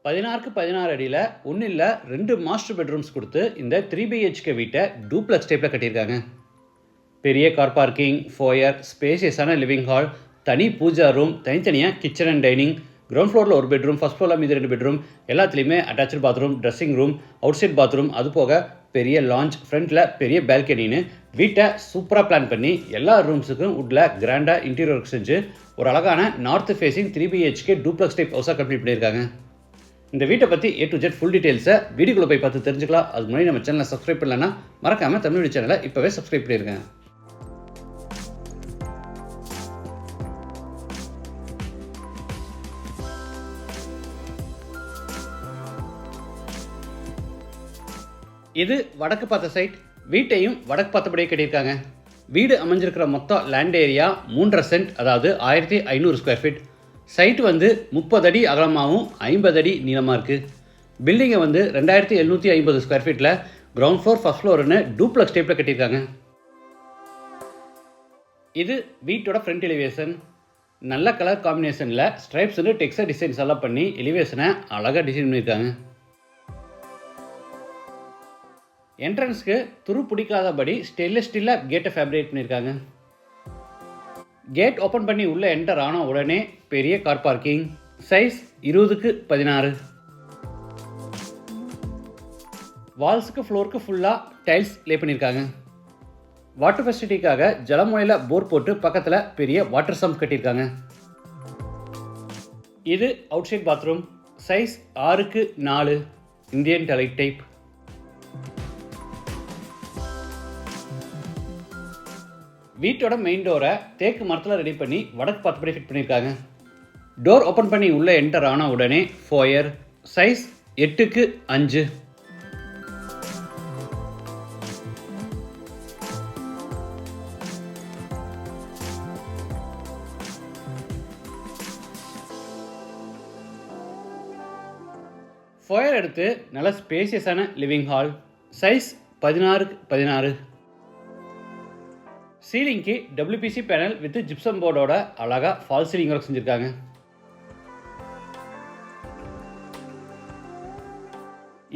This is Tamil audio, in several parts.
16க்கு 16 அடியில் ஒன்றும் இல்லை 2 மாஸ்டர் பெட்ரூம்ஸ் கொடுத்து இந்த 3BHK வீட்டை டூப்ளக்ஸ் டைப்பில் கட்டியிருக்காங்க. பெரிய கார் பார்க்கிங், ஃபோயர், ஸ்பேசியஸான லிவிங் ஹால், தனி பூஜா ரூம், தனித்தனியாக கிச்சன் அண்ட் டைனிங், கிரவுண்ட் ஃப்ளோரில் ஒரு பெட்ரூம், ஃபஸ்ட் ஃப்ளோரில் மீது 2 பெட்ரூம், எல்லாத்துலேயுமே attach bathroom, dressing room, outside bathroom, அது போக பெரிய லான்ச், ஃப்ரண்ட்டில் பெரிய பால்கனின்னு வீட்டை சூப்பராக பிளான் பண்ணி எல்லா ரூம்ஸுக்கும் வுட்டில் கிராண்டாக இன்டீரியர் ஒர்க் செஞ்சு ஒரு அழகான north facing 3BHK duplex type ஹவுஸாக கம்ப்ளீட் பண்ணியிருக்காங்க. இந்த வீட்டை பற்றி A to Z ஃபுல் டீட்டெயில்ஸை வீடியோக்குள்ளே போய் பார்த்து தெரிஞ்சுக்கலாம். அதுக்கு முன்னாடி நம்ம சேனலை சப்ஸ்கிரைப் பண்ணலன்னா மறக்காமல் தமிழ் சேனலை இப்போவே சப்ஸ்கிரைப் பண்ணியிருக்கேன். இது வடக்கு பார்த்த சைட். வீட்டையும் வடக்கு பார்த்தபடியே கட்டியிருக்காங்க. வீடு அமைஞ்சிருக்கிற மொத்தம் லேண்ட் ஏரியா 3.5 சென்ட், அதாவது 1500 ஸ்கொயர் ஃபீட். சைட்டு 30 அடி அகலமாகவும் 50 அடி நீளமாக இருக்குது. பில்டிங்கை 2750 ஸ்கொயர் ஃபீட்டில் கிரவுண்ட் ஃப்ளோர், ஃபஸ்ட் ஃப்ளோர்னு டூப்ளக்ஸ் டைப்பில் கட்டியிருக்காங்க. இது வீட்டோட ஃப்ரண்ட் எலிவேஷன். நல்ல கலர் காம்பினேஷனில் ஸ்ட்ரைப்ஸ்னு டெக்ஸ்டர் டிசைன்ஸ் எல்லாம் பண்ணி எலிவேஷனை அழகாக டிசைன் பண்ணியிருக்காங்க. என்ட்ரன்ஸ்க்கு துரு பிடிக்காதபடி ஸ்டெயின்லெஸ் ஸ்டீலில் கேட்டை ஃபேப்ரிகேட் பண்ணியிருக்காங்க. கேட் ஓப்பன் பண்ணி உள்ளே என்டர் ஆன உடனே பெரிய கார் பார்க்கிங், சைஸ் 20க்கு 16. வால்ஸுக்கு ஃப்ளோருக்கு ஃபுல்லாக டைல்ஸ் லே பண்ணியிருக்காங்க. வாட்டர் ஃபெசிலிட்டிக்காக ஜலமுனையில் போர் போட்டு பக்கத்தில் பெரிய வாட்டர் சம்ப் கட்டியிருக்காங்க. இது அவுட் சைட் பாத்ரூம், சைஸ் 6க்கு 4, இந்தியன் டாய்லெட் டைப். வீட்டோட மெயின் டோரை தேக்கு மரத்தில் ரெடி பண்ணி வடக்கு பார்த்தபடி ஃபிட் பண்ணியிருக்காங்க. டோர் ஓப்பன் பண்ணி உள்ளே என்டர் ஆன உடனே ஃபோயர், சைஸ் 8க்கு 5. ஃபோயர் எடுத்து நல்ல ஸ்பேசியஸான லிவிங் ஹால், சைஸ் 16க்கு 16. சீலிங்க்கு WPC பேனல் வித் ஜிப்சம் போர்டோட அழகாக ஃபால் சீலிங் ஒர்க் செஞ்சுருக்காங்க.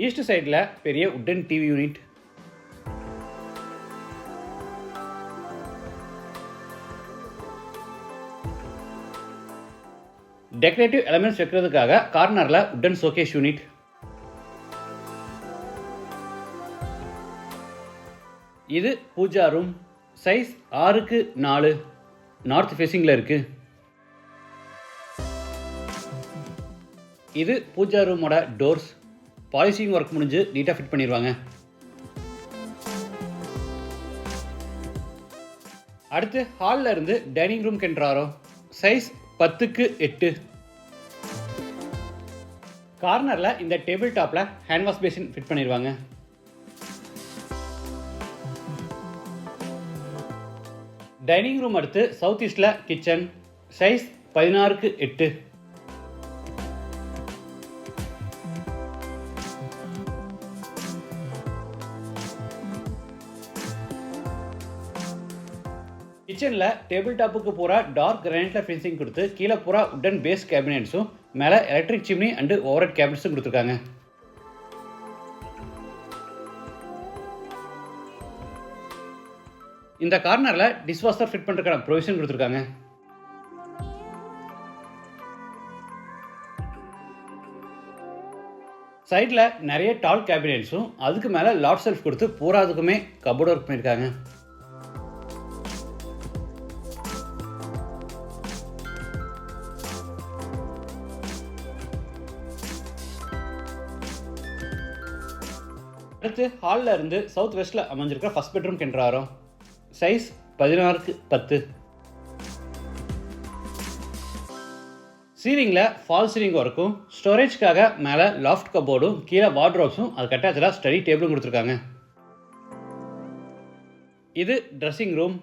ஈஸ்ட் சைடில் பெரிய wooden TV unit. Decorative elements வைக்கிறதுக்காக கார்னரில் உட்டன் ஷோகேஸ் யூனிட். இது பூஜா ரூம், சைஸ் 6க்கு 4, நார்த் ஃபேஸிங்கில் இருக்குது. இது பூஜா ரூமோட டோர்ஸ். பாலிஷிங் ஒர்க் முடிஞ்சு நீட்டாக ஃபிட் பண்ணிடுவாங்க. அடுத்து ஹாலில் இருந்து டைனிங் ரூம் கென்றாரோம், சைஸ் 10க்கு 8. கார்னரில் இந்த டேபிள் டாப்பில் ஹேண்ட் வாஷ் பேசின் ஃபிட் பண்ணிடுவாங்க. டைனிங் ரூம் அடுத்து சவுத் ஈஸ்டில் கிச்சன், சைஸ் 16க்கு 8. கிச்சனில் டேபிள் டாப்புக்கு பூரா டார்க் கிரானைட்டில் ஃபினிஷிங் கொடுத்து கீழே பூரா உட்டன் பேஸ் கேபினெட்ஸும் மேலே எலக்ட்ரிக் சிம்னி அண்டு ஓவர்ஹெட் கேபினட்ஸும் கொடுத்துருக்காங்க. இந்த கார்னரில் டிஷ்வாஷர் ஃபிட் பண்ணுறதுக்கான ப்ரொவிஷன் கொடுத்துருக்காங்க. சைடில் நிறைய டால் கேபினெட்ஸும் அதுக்கு மேலே லாட் செல்ஃப் கொடுத்து பூராதுக்குமே கபோர்டு ஒர்க் பண்ணியிருக்காங்க. அடுத்து ஹாலில் இருந்து சவுத் வெஸ்ட்டில் அமைஞ்சிருக்கிற ஃபஸ்ட் பெட்ரூம் கென்றாரோம், சைஸ் 16க்கு 10. சீலிங்கில் ஃபால் சீலிங் ஒர்க்கும் ஸ்டோரேஜ்க்காக மேலே லாஃப்ட் கபோர்டும் கீழே வார்ட்ரோப்ஸும் அதுக்கு அட்டாச்சாக ஸ்டடி டேபிளும் கொடுத்துருக்காங்க. இது ட்ரெஸ்ஸிங் ரூம்,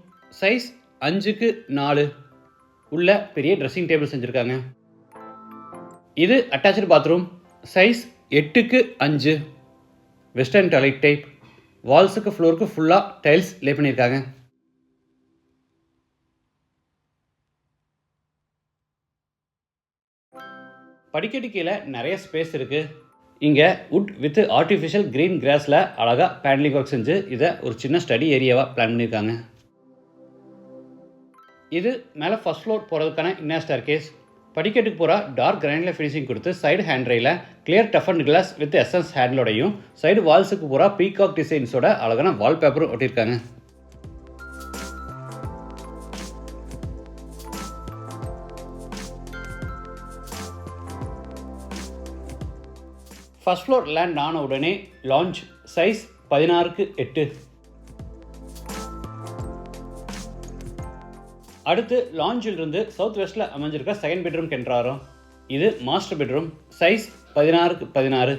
சைஸ் 5க்கு 4, உள்ள பெரிய ட்ரெஸ்ஸிங் டேபிள் செஞ்சுருக்காங்க. இது அட்டாச்சு பாத்ரூம், சைஸ் 8க்கு 5, வெஸ்டர்ன் டாய்லெட் டைப். வால்ஸுக்கு ஃப்ளோருக்கு ஃபுல்லாக டைல்ஸ் லே பண்ணியிருக்காங்க. படிக்கட்டு கீழே நிறைய ஸ்பேஸ் இருக்குது. இங்கே வுட் வித் ஆர்டிஃபிஷியல் க்ரீன் கிராஸில் அழகாக பேனலிங் ஒர்க் செஞ்சு இதை ஒரு சின்ன ஸ்டடி ஏரியாவாக பிளான் பண்ணியிருக்காங்க. இது மேலே ஃபர்ஸ்ட் ஃப்ளோர் போகிறதுக்கான இன்னர் ஸ்டேர்கேஸ். படிக்கட்டுக்கு போகிற டார்க் கிரைண்டில் ஃபினிஷிங் கொடுத்து சைடு ஹேண்ட் ரெயில கிளியர் டஃபன் கிளாஸ் வித் எஸ்என்ஸ் ஹேண்டலோடையும் சைடு வால்ஸுக்கு போகிற பீகாக் டிசைன்ஸோட அழகான வால்பேப்பரும் ஒட்டியிருக்காங்க. ஃபர்ஸ்ட் ஃப்ளோர் லேண்ட் ஆன உடனே லான்ச் சைஸ் 16x8. அடுத்து லான்ச்சிலிருந்து சவுத் வெஸ்ட்டில் அமைஞ்சிருக்க செகண்ட் பெட்ரூம் கென்றாரோம். இது மாஸ்டர் பெட்ரூம், சைஸ் 16x16.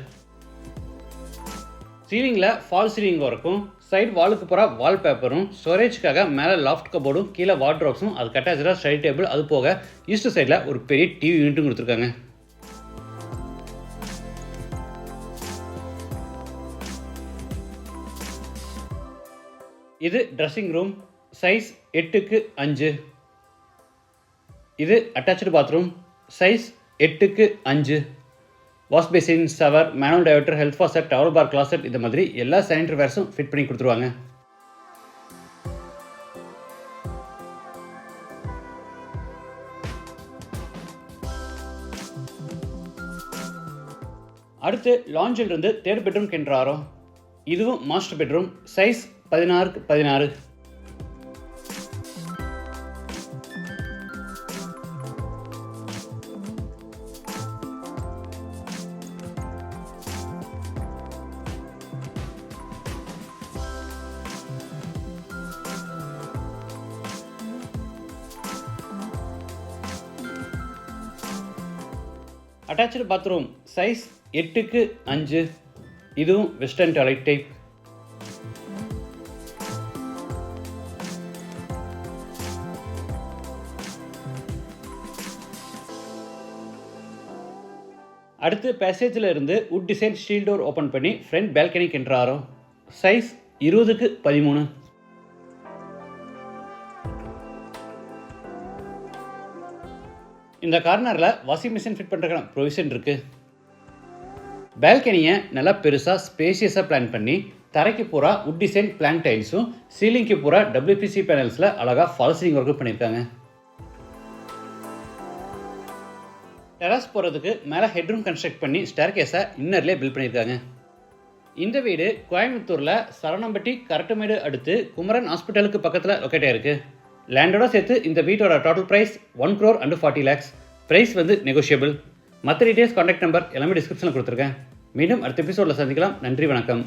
சீலிங்கில் ஃபால் சீலிங் ஒர்க்கும் சைடு வாலுக்கு போகிற வால்பேப்பரும் ஸ்டோரேஜ்க்காக மேலே லாஃப்ட் கபோர்டும் கீழே வார்ட்ரோப்ஸும் அதுக்கு அட்டாச்சாக ஸ்டடி டேபிள், அது போக ஈஸ்ட் சைடில் ஒரு பெரிய டிவி யூனிட்டும் கொடுத்துருக்காங்க. இது ட்ரெஸ்ஸிங் ரூம், சைஸ் 8x5. இது attach bathroom, size 8x5. Wash basin, shower, manual diverter, health faucet, towel bar, closet, இது மாதிரி எல்லா சானிட்டரி வேர்ஸும் ஃபிட் பண்ணி கொடுத்துருவாங்க. அடுத்து லான்ச்சிலிருந்து தேர்ட் பெட்ரூம் கென்றாரோம். இதுவும் master bedroom, size 16x16. Attach bathroom, size 8x5. இதுவும் வெஸ்டர்ன் டாய்லெட் டைப். அடுத்து பேசேஜில் இருந்து wood design steel door open பண்ணி ஃப்ரண்ட் பால்கனி கென்றாரோம். Size 20x13. இந்த கார்னரில் வாஷிங் மிஷின் ஃபிட் பண்ணுறதுக்கான ப்ரொவிஷன் இருக்குது. பால்கனியை நல்லா பெருசாக ஸ்பேஷியஸாக பிளான் பண்ணி தரைக்கு பூரா வுட் டிசைன் பிளான் டைல்ஸும் சீலிங்க்கு பூரா WPC பேனல்ஸில் அழகாக ஃபால் சீலிங் ஒர்க்கும் பண்ணியிருக்காங்க. டெராஸ் போகிறதுக்கு மேலே ஹெட்ரூம் கன்ஸ்ட்ரக்ட் பண்ணி ஸ்டேர்கேஸை இன்னர்லேயே பில்ட் பண்ணியிருக்காங்க. இந்த வீடு கோயம்புத்தூரில் சரவணம்பட்டி கரட்டுமேடு அடுத்து குமரன் ஹாஸ்பிட்டலுக்கு பக்கத்தில் லொக்கேட் ஆகிருக்கு. லேண்டோட சேர்த்து இந்த வீட்டோட total price 1,40 lakhs. Price negotiable. மற்ற டீட்டெயில்ஸ், கான்டாக்ட் நம்பர் எல்லாமே டிஸ்கிரிப்ஷனில் கொடுத்துருக்கேன். மீண்டும் அடுத்த எபிசோடில் சந்திக்கலாம். நன்றி, வணக்கம்.